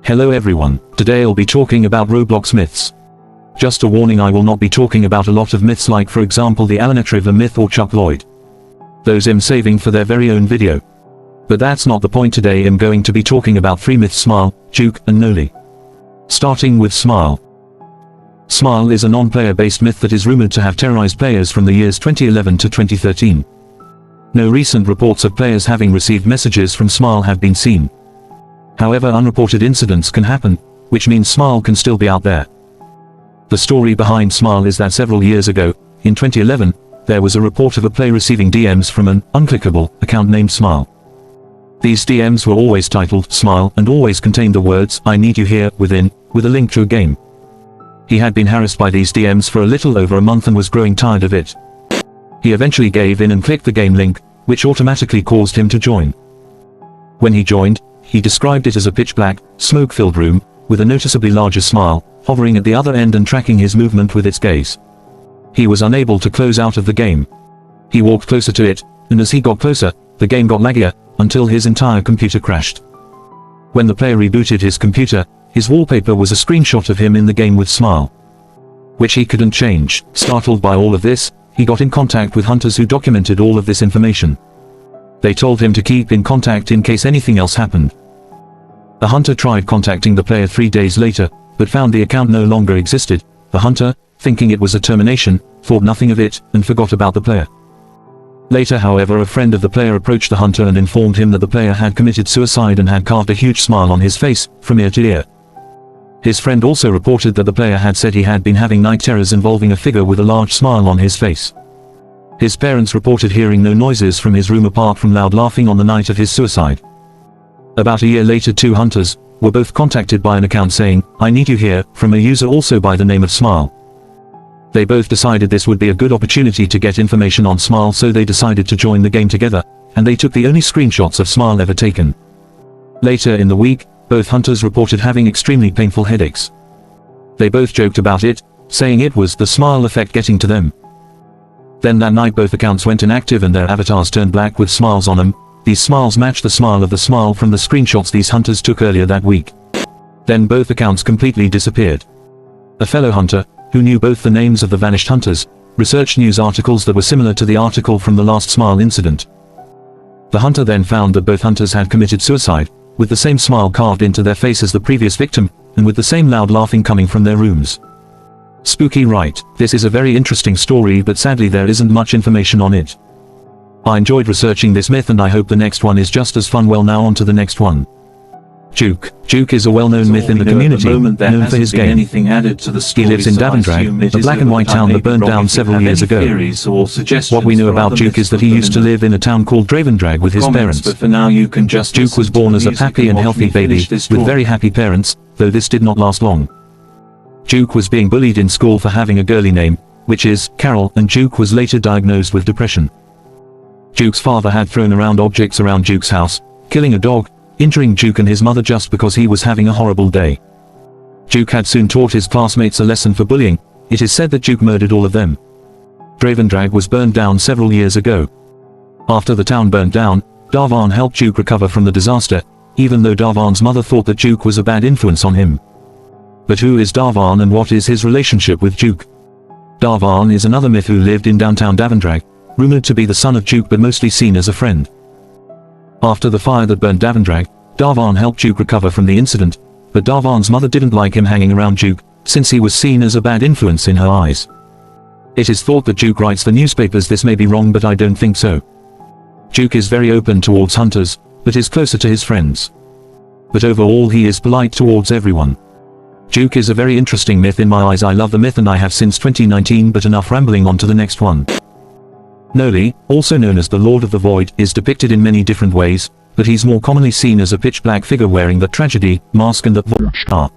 Hello everyone, today I'll be talking about Roblox myths. Just a warning, I will not be talking about a lot of myths like for example the Alan River myth or Chuck Lloyd. Those I'm saving for their very own video. But that's not the point. Today I'm going to be talking about 3 myths: Smile, Juke and Noli. Starting with Smile. Smile is a non-player based myth that is rumored to have terrorized players from the years 2011 to 2013. No recent reports of players having received messages from Smile have been seen. However, unreported incidents can happen, which means Smile can still be out there. The story behind Smile is that several years ago, in 2011, there was a report of a player receiving DMs from an unclickable account named Smile. These DMs were always titled Smile and always contained the words "I need you here" within, with a link to a game. He had been harassed by these DMs for a little over a month and was growing tired of it. He eventually gave in and clicked the game link, which automatically caused him to join. When he joined, he described it as a pitch-black, smoke-filled room, with a noticeably larger Smile, hovering at the other end and tracking his movement with its gaze. He was unable to close out of the game. He walked closer to it, and as he got closer, the game got laggier, until his entire computer crashed. When the player rebooted his computer, his wallpaper was a screenshot of him in the game with Smile, which he couldn't change. Startled by all of this, he got in contact with hunters who documented all of this information. They told him to keep in contact in case anything else happened. The hunter tried contacting the player 3 days later, but found the account no longer existed. The hunter, thinking it was a termination, thought nothing of it, and forgot about the player. Later, however, a friend of the player approached the hunter and informed him that the player had committed suicide and had carved a huge smile on his face, from ear to ear. His friend also reported that the player had said he had been having night terrors involving a figure with a large smile on his face. His parents reported hearing no noises from his room apart from loud laughing on the night of his suicide. About a year later, 2 hunters were both contacted by an account saying, "I need you here," from a user also by the name of Smile. They both decided this would be a good opportunity to get information on Smile, so they decided to join the game together, and they took the only screenshots of Smile ever taken. Later in the week, both hunters reported having extremely painful headaches. They both joked about it, saying it was the Smile effect getting to them. Then that night both accounts went inactive and their avatars turned black with smiles on them. These smiles matched the smile of the Smile from the screenshots these hunters took earlier that week. Then both accounts completely disappeared. A fellow hunter, who knew both the names of the vanished hunters, researched news articles that were similar to the article from the last Smile incident. The hunter then found that both hunters had committed suicide, with the same smile carved into their face as the previous victim, and with the same loud laughing coming from their rooms. Spooky, right? This is a very interesting story, but sadly there isn't much information on it. I enjoyed researching this myth and I hope the next one is just as fun. Well, now on to the next one. Juke. Juke is a well-known myth in the community, known for his game. He lives in Daventry, a black and white town that burned down several years ago. What we know about Juke is that he used to live in a town called Dravendrag with his parents. Juke was born as a happy and healthy baby, with very happy parents, though this did not last long. Juke was being bullied in school for having a girly name, which is Carol, and Juke was later diagnosed with depression. Juke's father had thrown around objects around Juke's house, killing a dog, injuring Juke and his mother just because he was having a horrible day. Juke had soon taught his classmates a lesson for bullying. It is said that Juke murdered all of them. Dravendrag was burned down several years ago. After the town burned down, Darvan helped Juke recover from the disaster, even though Darvan's mother thought that Juke was a bad influence on him. But who is Darvan and what is his relationship with Juke? Darvan is another myth who lived in downtown Daventry, rumored to be the son of Juke but mostly seen as a friend. After the fire that burned Daventry, Darvan helped Juke recover from the incident, but Darvan's mother didn't like him hanging around Juke, since he was seen as a bad influence in her eyes. It is thought that Juke writes the newspapers. This may be wrong, but I don't think so. Juke is very open towards hunters, but is closer to his friends. But overall he is polite towards everyone. Juke is a very interesting myth in my eyes. I love the myth and I have since 2019, but enough rambling, on to the next one. Noli, also known as the Lord of the Void, is depicted in many different ways, but he's more commonly seen as a pitch-black figure wearing the tragedy mask and the void star.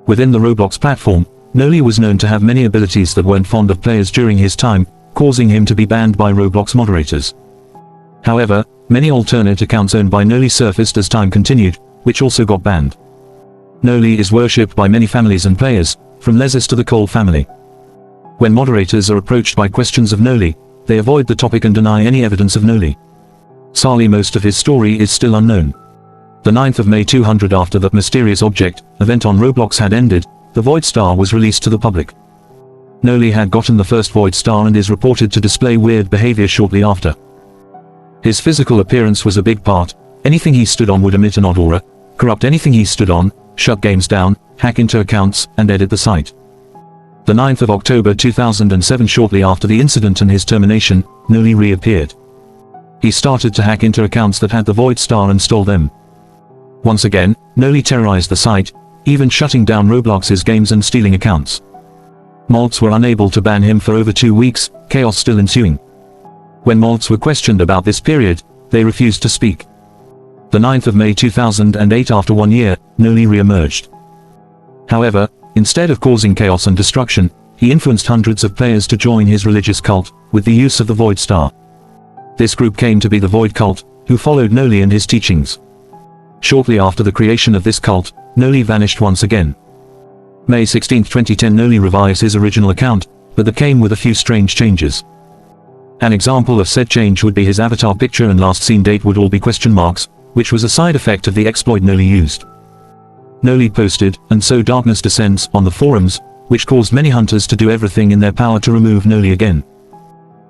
Within the Roblox platform, Noli was known to have many abilities that weren't fond of players during his time, causing him to be banned by Roblox moderators. However, many alternate accounts owned by Noli surfaced as time continued, which also got banned. Noli is worshipped by many families and players, from Lesis to the Cole family. When moderators are approached by questions of Noli, they avoid the topic and deny any evidence of Noli. Sadly, most of his story is still unknown. The 9th of May 200. After that mysterious object event on Roblox had ended, the Void Star was released to the public. Noli had gotten the first Void Star and is reported to display weird behavior shortly after. His physical appearance was a big part. Anything he stood on would emit an odd aura, corrupt anything he stood on, shut games down, hack into accounts, and edit the site. The 9th of October 2007. Shortly after the incident and his termination, Noli reappeared. He started to hack into accounts that had the Void Star and stole them. Once again, Noli terrorized the site, even shutting down Roblox's games and stealing accounts. Mods were unable to ban him for over 2 weeks, chaos still ensuing. When mods were questioned about this period, they refused to speak. The 9th of May 2008. After 1 year, Noli re-emerged. However, instead of causing chaos and destruction, he influenced hundreds of players to join his religious cult, with the use of the Void Star. This group came to be the Void Cult, who followed Noli and his teachings. Shortly after the creation of this cult, Noli vanished once again. May 16, 2010. Noli revised his original account, but that came with a few strange changes. An example of said change would be his avatar picture and last seen date would all be question marks, which was a side effect of the exploit Noli used. Noli posted, "And so darkness descends," on the forums, which caused many hunters to do everything in their power to remove Noli again.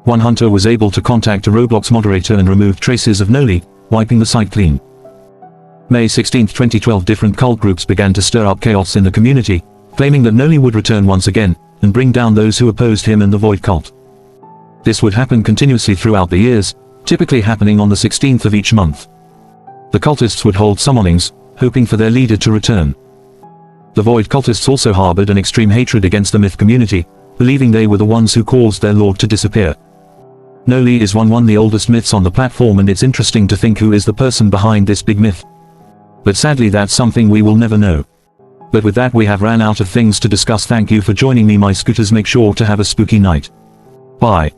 One hunter was able to contact a Roblox moderator and remove traces of Noli, wiping the site clean. May 16, 2012. Different cult groups began to stir up chaos in the community, claiming that Noli would return once again, and bring down those who opposed him and the Void Cult. This would happen continuously throughout the years, typically happening on the 16th of each month. The cultists would hold summonings, hoping for their leader to return. The Void cultists also harbored an extreme hatred against the myth community, believing they were the ones who caused their lord to disappear. Noli is one of the oldest myths on the platform, and it's interesting to think who is the person behind this big myth. But sadly that's something we will never know. But with that we have ran out of things to discuss. Thank you for joining me my scooters. Make sure to have a spooky night. Bye.